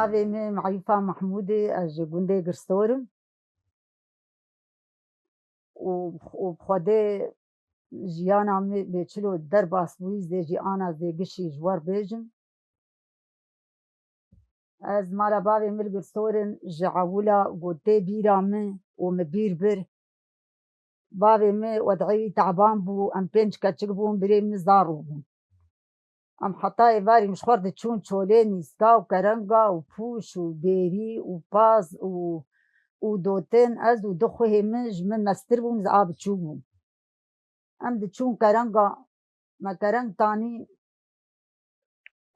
bavê me Maîfa Mehmûdê ez ji gundê Girstor im û Xwedê jiyana me bêçîl û derbas bûyî zê jî ana zêgişî ji we bêjim. Ez mala bavê me li Girsorên ji hewila gotê bîra min û min bîr bir. Bavê me wedeyî teban bû, em 5 keçik bûn, birê min zarok bûn. Em heta êvarî ji xwe re diçûn çolê nîska û kerenga û pûş û bêrî û paz û dotin. Ez û du xuhê min ji min mestir bûn, ez a biçûk bûm. Em diçûn kerenga, me kereng tanî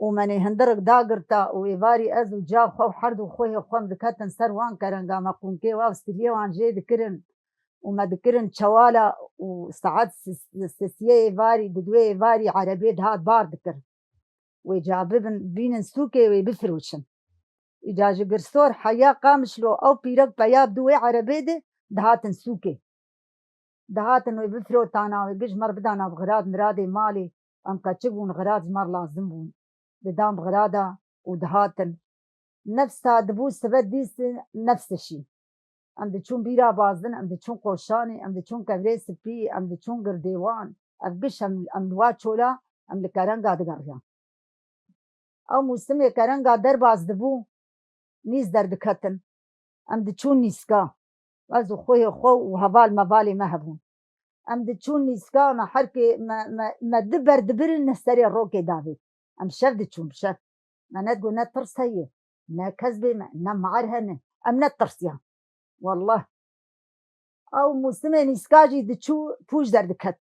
û menê hindirek dagirta û êvarî ez û ciya xwe û her du xuhê xwe em diketin ser wan kerenga, me qunkê wa stîliyê wan jê dikirin û me dikirin çewala û saet sêsiyê êvarî di duê êvarî erebeyê dihat bar dikir. Wê ca bînin sûkê wê bifirûçin. Îca ji Girsor heya qamişlo ew pîrek peya bi wê erebeyê de dihatin sûkê. Dihatin wê bifirotana wê girt ji me re bidana bi xirad miradê malê. Em keçik bûn, xirad ji me re lazim bûn. Didan bi xirada û dihatin. Nefsa dibû sibe dîstin nefsişî. Em diçûn bîra Bazin, em diçûn Qoşanê, em diçûn Kevrê Spî, em diçûn Girdêwan. Ev giş em li wa çola em li kerenga digeriyan. Ew mûsimê kerenga derbas dibû, nîz derdiketin. Em diçûn nîska. Ez û xuhê xwe û heval mevalê me hebûn. Em diçûn nîska, me herkê me di ber dibirin li serê rokê davê. Em şev diçûn şev. Me nedgot ne tirs heye, ne kezbê me, ne meher hene. Em netirsiyan. Wallah. Ew mûsimê nîska jî diçû pûş derdiket.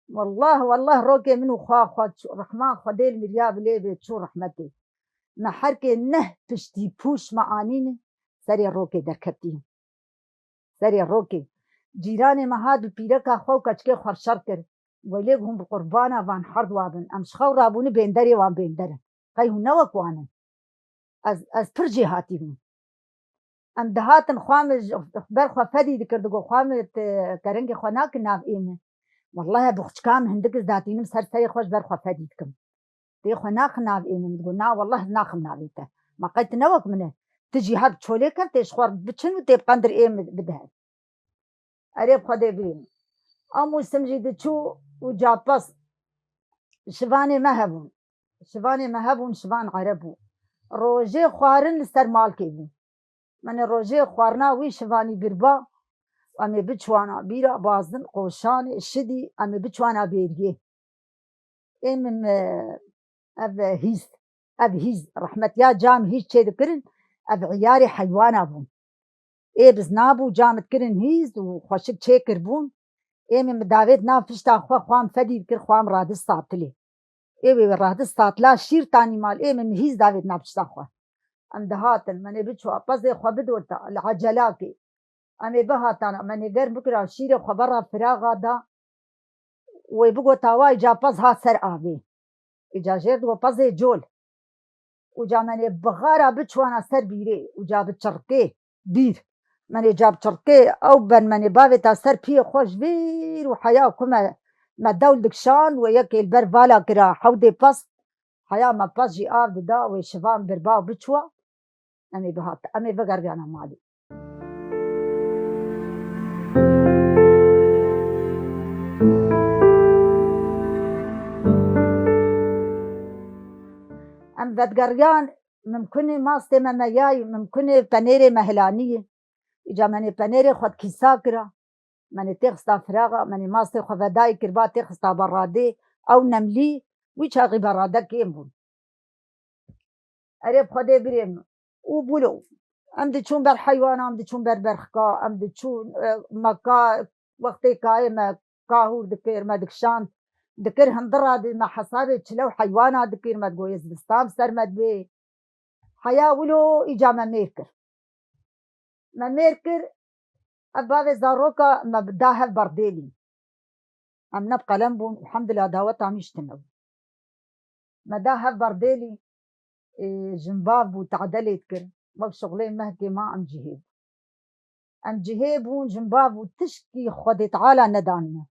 Wallah wallah rokê min û xwe rehman Xwedê li Mirya Bilê bê çû rehmetê. Me herkê neh piştî pûş me anînin, serê rokê derketiyin. Serê rokê. Cîranê me hat bi pîreka xwe û keçikê xwe şer kir. Welê hûn bi qurbana van her du bin. Em ji xew rabûnî bênderê wan bênder in. Qey hûn ne wek wan in. Ez pir cêhatî bûm. Em dihatin xwe me ber xwe fedî dikir, digot xwe me kerengê xwe nakin nav ême. Wallahi boxçika min hindik ez datînim ser serê xwe ji ber xwe fedî dikim. Tê xwe naxin nav ême, min digot na wallah ez naxim navê te. Ma qey tu ne wek min e. Tu jî her çolê ker tê ji xwe re biçin û tê biqendir ême bidihe. Erê bi Xwedê birînin. Ew mûsim jî diçû û capas şivanê me hebûn. Şivanê me hebûn, şivan ere bû. Rojê xwarin li ser malkê bû. Menê rojê xwarina wî şivanî birba, em ê biçwana bîra Bazin, Qoşanê, Şidî, em ê biçwana bêriyê. Ê min ev hîz, ev hîz, rehmetiya cam hîz çê dikirin, ev îyarê heywana bûn. Ê biz nabû cam dikirin hîz û xweşik çê kirbûn. Ê min bi davêt nav pişta xwe xwam fedî dikir, xwam radist satilê. Ê wê radist satila şîr tanî mal, ê min hîz davêt nav pişta xwe. Em dihatin, menê biçwa pezê xwe bidota li ecelakê. Em ê bihatan, menê germ bikira şîrê xwe bera firaxa da wê bigota wa îca pez hat ser avê. Îca jêr digot pezê col. û ca menê bixara biçwana ser bîrê û ca bi çirkê bîr. Menê ca bi çirkê ew ben menê bavê ta ser piyê xwe ji vîr û heya ku me dewl dikişand wê yekê li ber vala kira hewdê pez. Heya me pez jî av dida wê şivan birba û biçwa. Em ê bihatin, em ê vegeriyana malê. Em vedgeriyan mimkûn e mastê me me yayî, mimkûn e penêrê me hilaniyê. Îca menê penêrê xwe kîsa kira, menê tê xista firaxa, menê mastê xwe vedayî kiriba tê xista beradê, ew nemlî, wî çaxî berade kêm bûn. Erê bi Xwedê birê min û bûlo. Em diçûn ber heywana, em diçûn ber berxika, em diçûn me wextê kayê me kahûr dikir, me dikişand, dikir hindira me hesabê çilew heywana dikir, me digot ê zivistan bi ser me dibê. Heya wilo îca me mêr kir. Me mêr kir, ev bavê zaroka me da hev berdêlî. Em ne bi qelem bûn, elhemdulillah daweta wî ji tune bû. Me da hev berdêlî, jinbav bû tedelê dikir, wek şixulê mehkê ma em cihê bûn. Em cihê bûn, jinbav bû, tişkî Xwedê teala nedanime.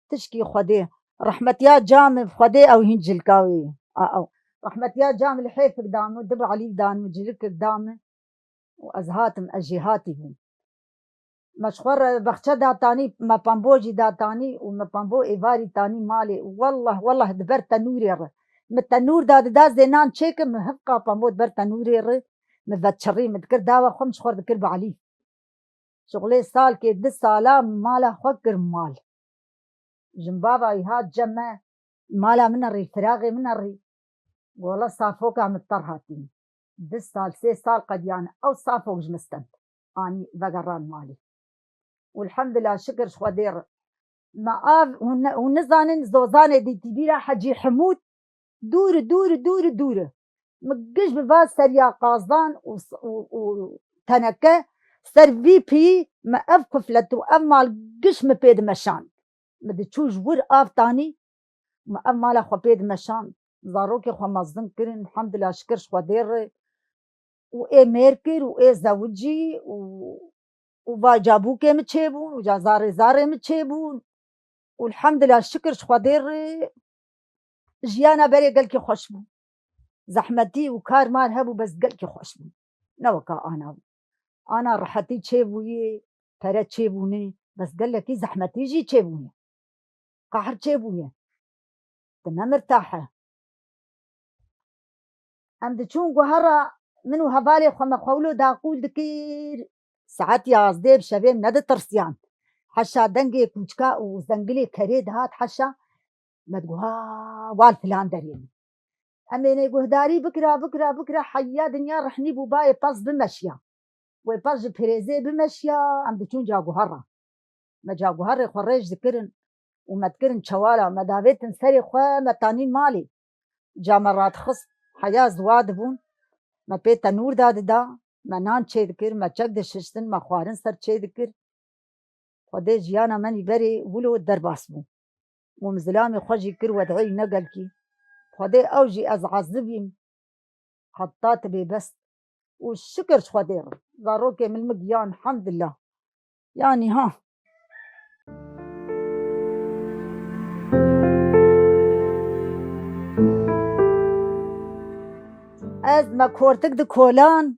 Tişkî Xwedê, rehmetiya camê Xwedê ew hîn cilka wê ye. رحمة يا جام الحيف قدامه دب علي قدامه جلك قدامه وأزهاتم أجيهاتهم مشخور بخشة داتاني ما بامبوجي داتاني وما بامبو إيفاري تاني مالي والله دبر تنوري ر متنور داد زينان تشيك مهفقا بامبو دبر تنوري ر مفتشري متكر داوا خم شخور ذكر بعلي شغلي سال كي 10 سالا مالا خكر مال جنبابا يهات جمع مالا من الري فراغي من الري والله صافوك عم الطرهاتين 10 سال 3 سال قد يعني او صافوك جمستنت اني بقران مالي والحمد لله شكر شخودير ما آف ونزانن زوزانه دي تبيرا حجي حمود دور مقش بفاز سريا قازان وتنكه سر في بي ما اف كفلتو اف مال قش مبيد مشان مدي تشوج ور اف تاني ما اف مال اخو بيد مشان زاروكي خو مزن كرن الحمد لله شكر شخودير واي ميركر واي زوجي وجابوكي متشيبون وجا زاري متشيبون والحمد لله الشكر شخودير جيانا بري قلكي خوشبو زحمتي وكار مال هبو بس قلكي خوشبو نوكا انا راحتي تشيبوي فرا تشيبوني بس قال لك زحمتي جي تشيبوني قهر تشيبوني تنا مرتاحة عند تشون قهرة منو هبالي خما قولو داقول دكير ساعات يازدي بشبيم ند ترسيان حشا دنجي كوچكا وزنجلي كريد هات حشا ما تقولها والفلان دريني أميني قهداري بكرة حيا دنيا رحني بوباي باص بمشيا وباص بريزي بمشيا عم بتكون جا قهرة ما جا قهرة خريج ذكرن وما تكرن شوالا ما دافيت نسري خوا ما تانين مالي جا مرات خص حيا زواد بون ما بيتا نور دا ما نان تشي ذكر ما تشك دششتن ما خوارن سر تشي ذكر خدي جيانا مني بري ولو الدرباس بون ومزلامي خوجي كر ودعي نقلكي خدي أوجي أزعزبين حطات بي بس والشكر شخدير ضاروكي من المقيان الحمد لله يعني ها از ما كورتك دي كولان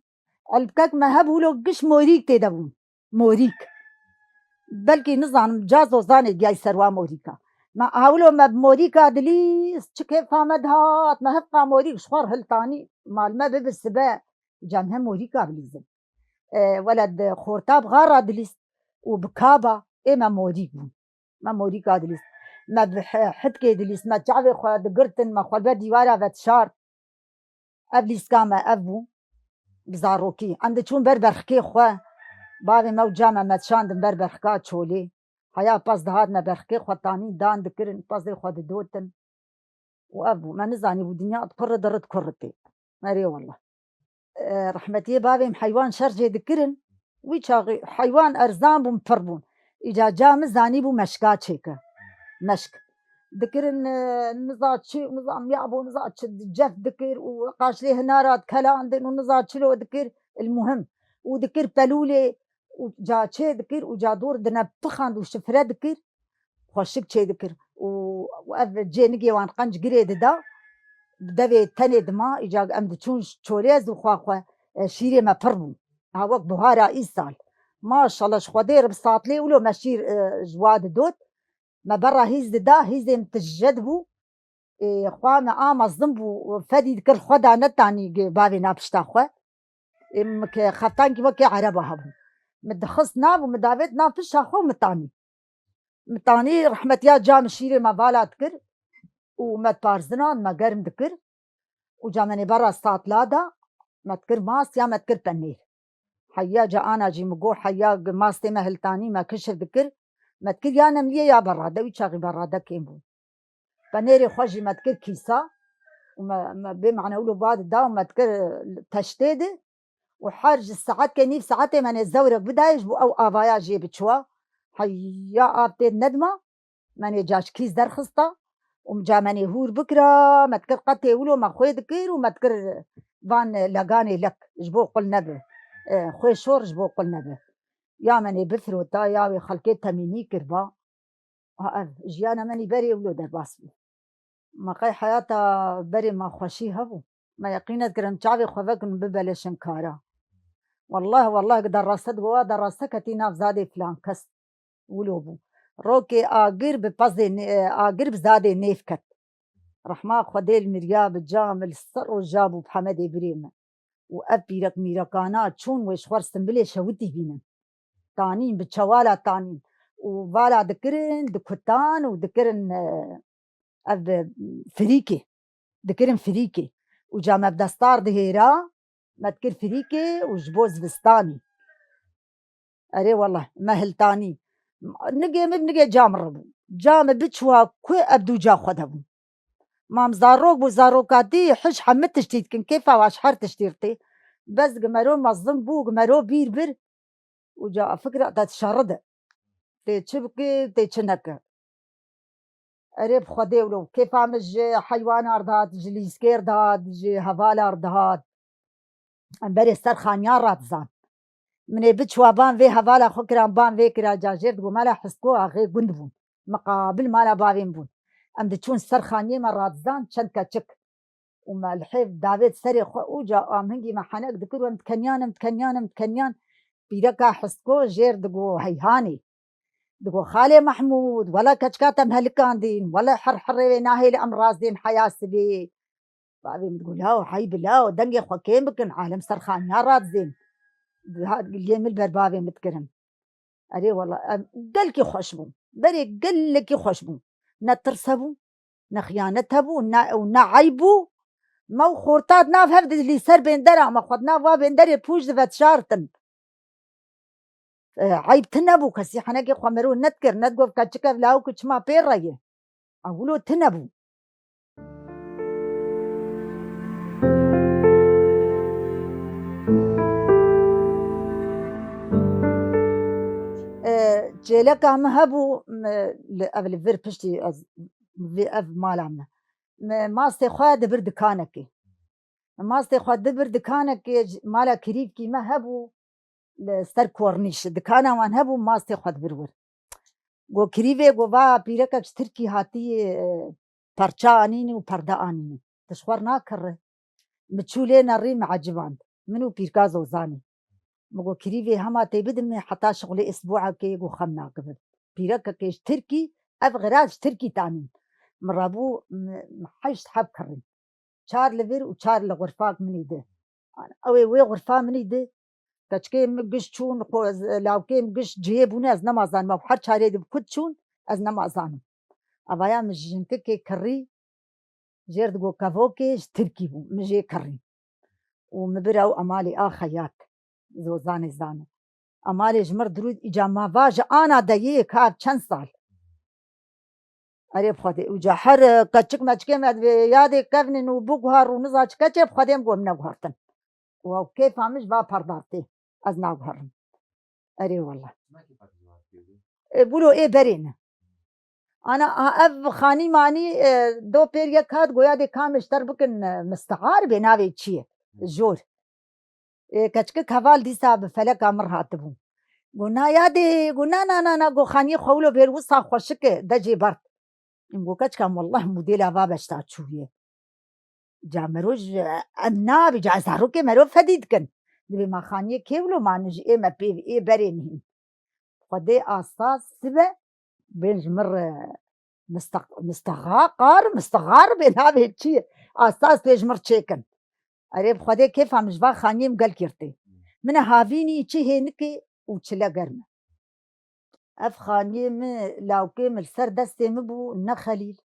البكاك ما هبولو قش موريك تدبون موريك بلكي نظام جازو زاني جاي سروا موريكا ما هاولو ما بموريكا دليس كيف فامد هات ما هبقى موريك شخور هلتاني مال ما ببسبا جامها موريكا بليزن ولد خورتاب غارة دليس وبكابا ما موريك بون ما موريكا دليس ما بحتكي دليس ما تعبي خوا دقرتن ما خوا ديوارا فتشار ابليس كاما ابو بزاروكي عند تشون بربرخكي خوا بابي مو جامع ما تشاند بربرخكا تشولي حيا باس دهاد ما برخكي خوا تاني دان دكرن باس دي خوا دوتن وابو ما نزاني ودنيا تقر درت كرتي ماري والله رحمتي بابي حيوان شرجي دكرن ويشاغي حيوان ارزان بمفربون اجا جام زاني بو مشكا تشيكا مشك ذكرن نزات شي نظام يابو نزات جف ذكر وقاش ليه نارات كلام دين ونزات شلو ذكر المهم وذكر بلولي وجا شي ذكر وجا دور دنا بخند وشفره ذكر خوشك شي ذكر وأف جينجي وان قنج قريد دا بدبي تاني دما اجا ام تشون شوليز وخوا شيري ما فربو هاوك بهارا ايسال ما شاء الله شخودير بساطلي ولو ماشير جواد دوت ما برا هيز دا هيز متجدبو خوا ما الزنبو فدي كل خدا نتاني بابي نابشتا خوا مك خطان كي وكي عربة هبو مدخص ناب ومدافيت نافش خو متاني رحمة يا جام شيري ما بالا تكر ومت بارزنان ما قرم دكر وجامني برا ساطلادا ما تكر ماس يا ما تكر بنير حيا جا انا جي مقو حيا ماس تي مهلتاني ما كشر دكر ما تكر يا نمليه يا برادا ويشاغي برادا كيمبو بنيري خوجي ما تكر كيسا وما بمعنى ولو بعد دا وما تكر تشتيدي وحرج الساعات كنيف ساعتي من الزورق بدايج بو او افايا جي بتشوا حيا ابتي ندمه ماني جاش كيس درخصتا ومجا ماني هور بكره ما تكر قتي ولو ما خوي ذكر وما تكر فان لقاني لك جبو قلنا به خوي شور جبو قلنا به يا ماني بثرو تا يا خلقيت تميني كربا جيانا ماني بري ولو درباس مقای حیاتا بری ما خوشی هبو ما یقینت کرم چاوی خواه ببلشم کارا والله درست گوا درست کتی ناف زاده فلان کس ولو بو روكي آقر بزاده نيف كت رحمة خديل مرياب الجامل الصر وجابو بحمد بريمة وأبيرك ميركانات شون وش خرستن بلي شوتي بينا تانين بتشوالا تانين وفالا ذكرن دكتان وذكرن أب فريكي وجامع بدستار دهيرا ما تكر فريكي وجبوز بستاني أري والله مهل تاني نجي جام بتشوا كوي أبدو جا خدهم مام زاروكاتي حش حمد تشتيت كيف واش حر تشتيرتي بس جمرو مظلم بو جمرو بير وجا فكرة تتشرد تشبكي تشنك أريب خدي ولو كيف عمج حيوان أرضات جليس كير داد جي هفال أرضات أمبري سرخانيان راتزان من بتشوا بان في هفالا خكران بان في كرا جاجير تقول مالا حسكو أخي قندبون مقابل مالا بابين بون أم دتشون سرخانية مرات زان شنكا تشك وما الحيف دافيد سري وجا هنجي ما حنك دكروا متكنيان بيركا حسكو جير دقو هيهاني دقو خالي محمود ولا كشكاتا مهلكان دين ولا حر ناهي لأمراض دين حياة سبي بابي تقول لا حي بالله ودنجي خوكين بكن عالم سرخانية رات زين هاد اليوم البربابي متكرم أري والله قلكي خوشبو بري قلكي خوشبو نترسبو نخيانتبو ونعيبو مو خورتات ناف هفد اللي سر بين درع ما خد ناف بين درع بوج دفت شارتن عيب تنبو كسي حناكي خمرو نتكر نتقف كاتشكا لاو كتشما بيرية أقولو تنبو جيلك عم هبو قبل فير بشتي في أف مالعنا ما استخوا دبر دكانك ما استخوا دبر دكانك مالا كريب كي ما هبو لستر كورنيش دكانا وان هبو ما استخوا دبر گو كريبه گو با بيركك تركي هاتي پرچا آنيني و پردا آنيني تشخور ناكر متشولين الريم عجبان منو بيركازو زاني مگو كريبه هما تيبدم حتى شغلي اسبوعا كي گو خمنا قبل بيركك تركي افغراج تركي تانين مرابو محيش تحب كرين شار لفير وشار لغرفاك مني ده اوي وي غرفا مني ده كشكي مقش شون لاوكي مقش جيبوني از نمازان ما بحر شاري دي بكت شون از نمازان أبايا مجنتك كري جيرد جو كافوكي تركي بو مجي كري ومبراو أمالي خيات زو زاني أمالي جمر درود إجا ما باج أنا دايك هاد چند سال أريب خدي وجا حر كتشك ماتشكي ماد يادي كفنن وبوغهار ونزاج كتشب خديم قوم نبهرتن وكيف عمش با پردارتي از نبهرن أري والله بولو إيه برين أنا أف خاني ماني دو بير يك هاد گويا دي كامش تربكن مستعار بناوي تشيه جور كتشك كفال دي ساب فلك أمر هاتبو قلنا يادي قلنا نا قو خاني خولو بير وصا خوشك دجي برد نقول كتشكم والله موديلا بابش تاتشويه جا مروج أنا بجا زاروكي مرو فديد كن دبي ما خاني كيولو ما نجي إيه ما بي إيه برينهم قدي أساس سبه بين جمر مستغار بين هذه الشيء أساس بيجمر تشيكن أريب خدي كيف عم جبا خانيم قال كيرتي من هافيني تشي هنكي وتشلا قرمة أف خانيم لو كيم السر دستي مبو خليل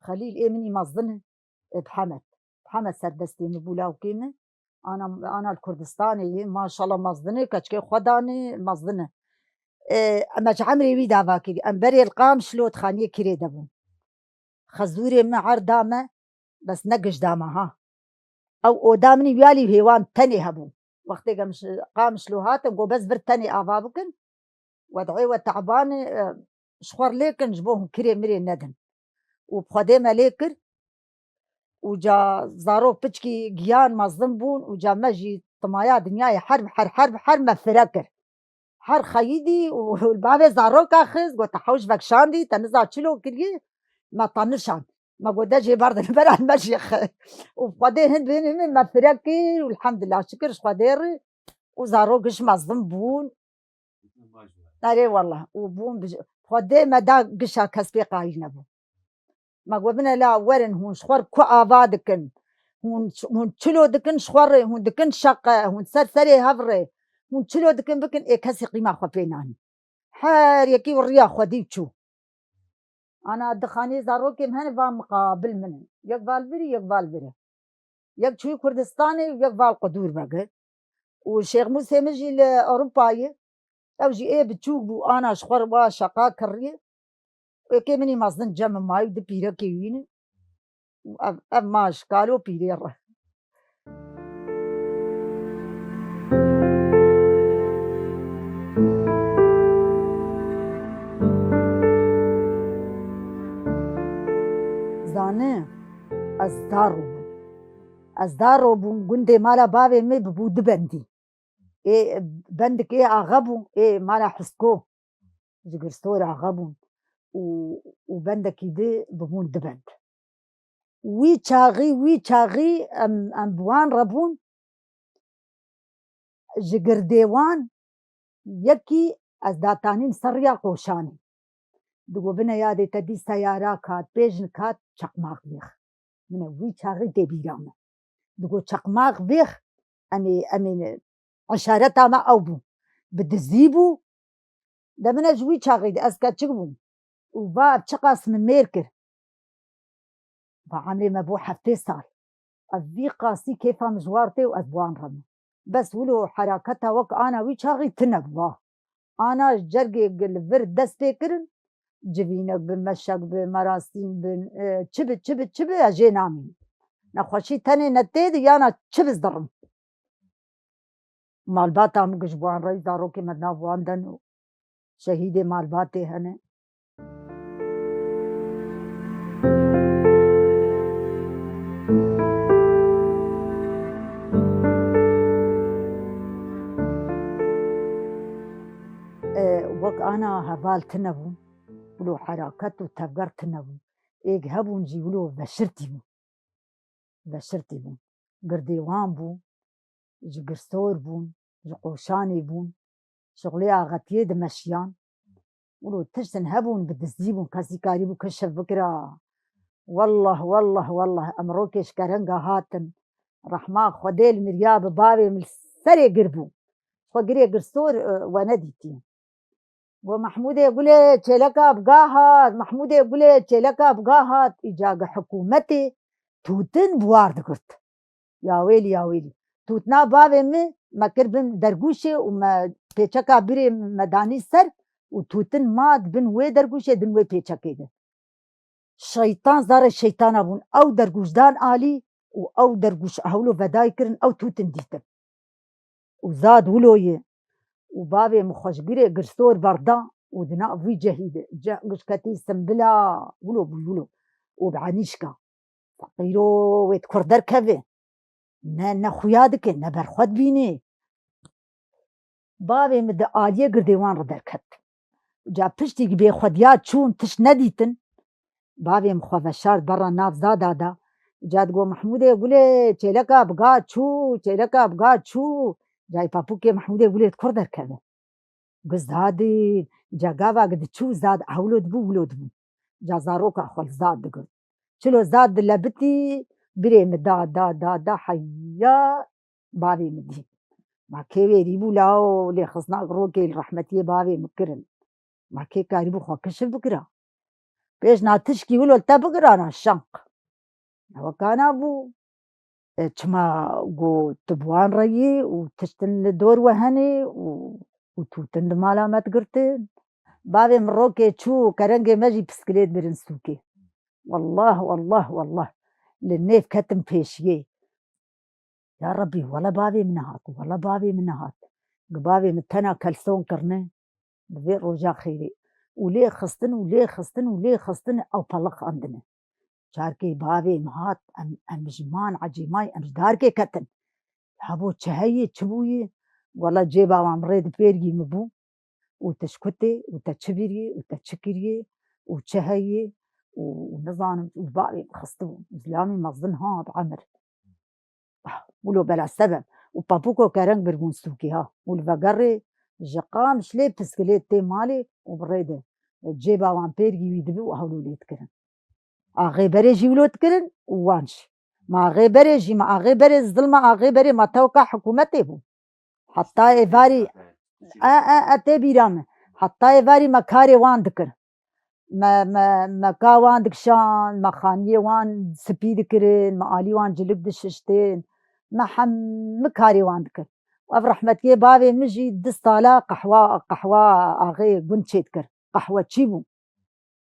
خليل إيه مني مصدنه بحمد سر دستي مبو لو كيم أنا الكردستاني ما شاء الله مصدنه كشكي خداني مصدنه أما عمري ويدا باكي أمبري القام شلوت خانية كري دبون خزوري معر دامة بس نقش دامة ها أو دامني بيالي هيوان تاني هبون وقتي قام شلوهات نقول بس برتاني آبابكن ودعي وتعبان شخور ليكن جبوهم كري مري ندن وبخديمة ليكر وجا زاروك بتشكي جيان مظلم بون وجا مجي طمايا دنياي حرب مفركر حر خيدي والبابي زاروك أخذ قلت حوش بكشاندي تنزع تشلو كريه ما طنشان ما قداش برضه البلد المشيخ وبعدين هند بين ما فرقي والحمد لله شكرش قدير وزاروقش مصدم بون أري والله وبون خدي ما دا قشا كسبي قاينا بو ما قبنا لا ورن هون شخور كو آبادكن هون تشلو دكن شخور هون دكن شقة هون سرسري هفري هون تشلو دكن بكن إيه كسي قيمة خفيناني حار يكي وريا خدي تشو أنا دخاني زاروكي مهن با مقابل منه يقبال بري يقبال بري يك شوي كردستاني ويقبال قدور بقى والشيخ موسى مجي لأوروباي أو جي إيه بتشوفوا أنا شخور با شقا كريه وكي مني مازن جم ماي دي بيرا كيوين أب ماش قالوا بيرا زانه از دارو بون گنده مالا باوی می ببود بندی إيه بندك إيه عغبو إيه مالا حسكو جگرستور عغبون وبندك يدي بمون دبند وي چاغي ام بوان ربون جگرديوان يكي از داتانين سريا قوشاني دگو بنا يادي تدي سيارة كات بيجن كات چقماق بيخ من وي چاغي دي بيرامه دگو چقماق بيخ امي عشارتا ما أوبو بدزيبو ده من جوي چاغي دي اسكا چقبون وباب چقاس من ميركر بعمري ما بو حفتي صار أذي قاسي كيفها مجوارتي وأذبوان رمي بس ولو حركتها وك أنا وي شاغي تنبوا أنا جرجي الفرد دستي كرن جبينك بمشك بمراسيم بن تشبت أجي نامي نخوشي تاني نتيد يانا تشبز درم مالباتا مقجبوان رئيس داروكي مدنا بواندن شهيدي مالباتي هني وك أنا هبال تنبون ولو حركات وتفجر تنبون إيج هبون جي ولو بشرتي بون قرديوان بون جقرصور بون جقوشاني بون شغلي أغتيه دمشيان ولو تشتن هبون بدزيبون كاسي كاريبو كشف بكرا والله أمروكيش كرنجا هاتن رحمة خديل مرياب بابي من سري قربو فقري قرصور ونديتين ومحمود يقول تشيلكا بقاهات محمود يقول تشيلكا بقاهات إجاق حكومتي توتن بوارد قرت يا ويلي توتنا بابي مي ما كربن درقوشي وما بيشكا بري مداني سر وتوتن ماد بن وي درقوشي دن وي بيشكي ده شيطان زار الشيطان ابون او درقوش دان آلي او درقوش اهولو بداي كرن او توتن ديتن وزاد ولويه وبابي مخشقري قرصور بردا ودنا في جهيدة قش كتي سنبلا ولو وبعنيشكا فقيرو ويتكور دركبه نا خويادك نا برخود بيني بابي مد آلية قرديوان ردركت جا پشتي بي خوديات شون تش نديتن بابي مخوفشار برا ناف زادادا جاد قو محمود يقول تشيلكا بقات شو جاي بابوكي محمود يقول تكور دركبه قزادي جاقاوا قد تشو زاد أولود بو جا زاروكا خل زاد دقل شلو زاد لبتي بريم دا حيا بابي مدي ما كيوي ريبو لاو لي خصنا روكي الرحمتي بابي مكرن ما كي كاريبو خو كشف بكرا بيش ناتشكي ولو تبقرا انا الشنق وكان ابو تشما قو تبوان ريي وتشتن لدور وهني وتوتن مالا ما تقرتن بابي مروكي تشو كرنجي ماجي بسكليت برنسوكي والله للنيف كتم فيشيه يا ربي ولا بابي من هات بابي متنا كلسون كرنه بذي رجع خيري وليه خصتن او طلق عندنا شاركي بابي مهات ام جمان عجيماي ام داركي كتن هبو تشهي تشبوي والله جيبا مريض بيرجي مبو وتشكتي وتشبيري وتشكري وتشهي ونظام وباقي خصتهم زلامي مظن هاد عمر ولو بلا سبب وبابوكو كرنج بربون سوكي ها والفقري جقام شلي بسكليت تي مالي وبريده جيبا وان بيرجي ويدبو وهولو ليتكرن غيبري جيولو تكرن وانش ما غيبري جي ما غيبري الظلمة غيبري ما توقع حكومتي بو حتى إيفاري أتي بيرامه حتى إيفاري مكاري وان دكر ما كاوان دكشان ما خانية وان سبي دكرن ما آلي وان جلب دششتين ما مكاري وان دكر وأف رحمتي بابي مجي دستالا قحوة أغي قنشي دكر قحوة تشيبو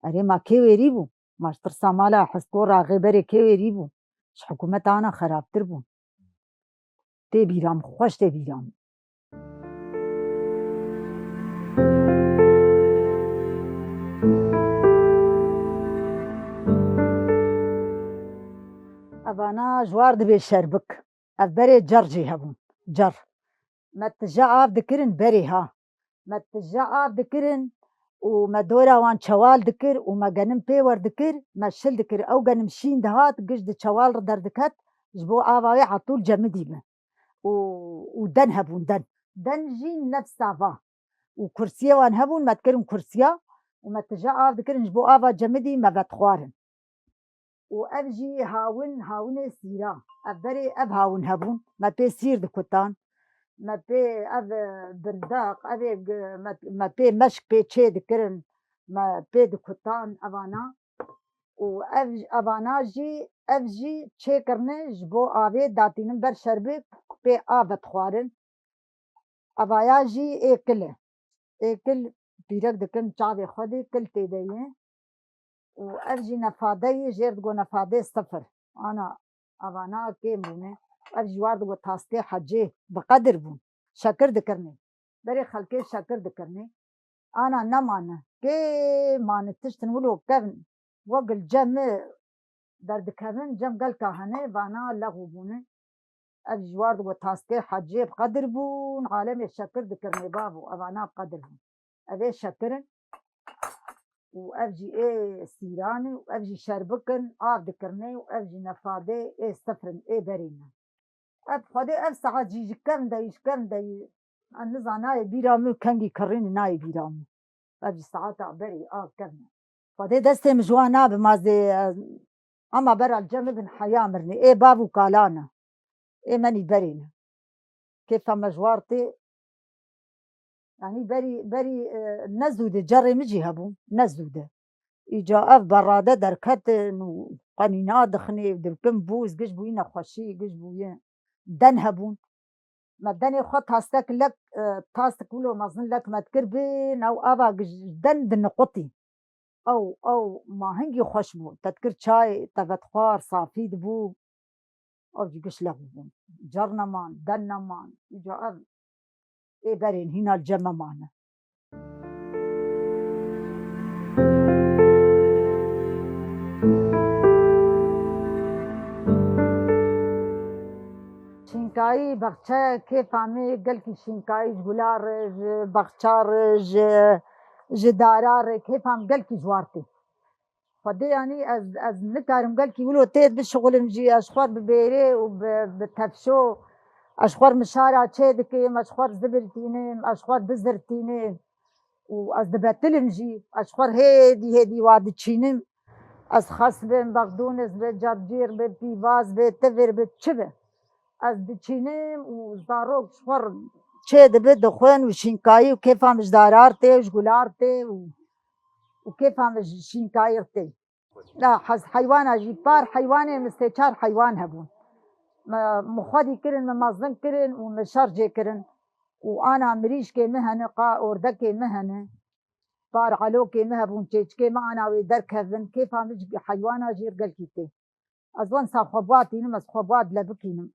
أري ما كيوي ريبو ما ترسا مالا حسكورا غيبري كيوي ريبو ش حكومة أنا خراب تربو تي بيرام خوش تي بيرام أبانا جوار دبي شربك أبري جرجي هبون جر ما تجا دكرن بري ها ما تجا دكرن وما دورا وان شوال دكر وما جنم بيور دكر ما شل دكر أو جنم شين دهات قجد شوال ردر دكت جبو آواي عطول جمدي به ودن هبون دن جين نفس سافا وكرسية وان هبون ما تكرم كرسية وما تجا دكرن جبو آوا جمدي ما بتخوارن وأبجي هاون سيرا أبري أب هاون هبون ما بيصير دكتان ما بي أب برداق أبي ما بي مشك بي تشي دكرن ما بي دكتان أبانا أبانا جي أبجي تشي كرني جبو آبي داتينم بر شربك بي آب تخوارن أبايا جي إكل بيرك دكن چاوي خودي كل تيديه وأبجي نفادي جيرد جو نفادي صفر أنا أبانا كي موني أبجي وارد جو تاسكي حجي بقدر بون شكر دكرني بري خلقي شكر دكرني أنا نمانا كي ما نتشتن ولو كفن وقل جم درد كفن جم قل كهني بانا لغو بوني أبجي وارد جو تاسكي حجي بقدر بون عالمي شكر دكرني بابو أبانا بقدر بون أبي شكرن وأبجي سيراني وأبجي شربكن دكرني وأبجي نفادي سفرن برينا أب خدي أب ساعات جيج كم دايش النزع ناي بيرامو كنجي كريني ناي بيرامو أبجي ساعات بري كم خدي دستي مجوانا بمازي أما برا الجنب بن حياة مرني بابو كالانا ماني برينا كيف مجوارتي يعني بري نزودة جري مجي هبو نزودة إجا أف برادة دركتن وقنينا دخني دركم بوز قش بوينا خوشي قش بوين دن هبون ما دني خط هستك لك تاستك ولو مظن لك ما تكربين أو أبا قش دن قطي أو ما هنجي خوش بو تذكر شاي تفتخار صافي دبو أو قش لغبون جرنا مان دنا مان إجا أف برين هنا الجمع معنا شینکایی بخچه کیف همه گل کی شینکایی گلار بخچار جدارار کیف هم گل کی جوارتی خدي يعني از نكارم قال كي يقولوا تيت بالشغل نجي اشخار ببيري وبتفشو اشخار مشارع تشيدكي اشخار زبرتينين اشخار بزرتينين واز دبتل نجي اشخار هيدي واد تشينم از خصبن بقدونس بجرجير ببيباز بتفر بتشبه از دچینم و زاروک شخور چه دبه دخون و شینکایی و کیف همش دارارته و جگولارته و کیف همش شینکایرته لا حیوان جی بار حیوانه مستچار حیوان هبون مخدی کرن ممازن کرن و مشارجه کرن و انا مریش که مهنه قا اردک مهنه بار علو که مهبون چیچ که ما انا وی درک هفن کیف همش حیوان جیر گل کیته از وان صاحباتینم از خوابات لبکینم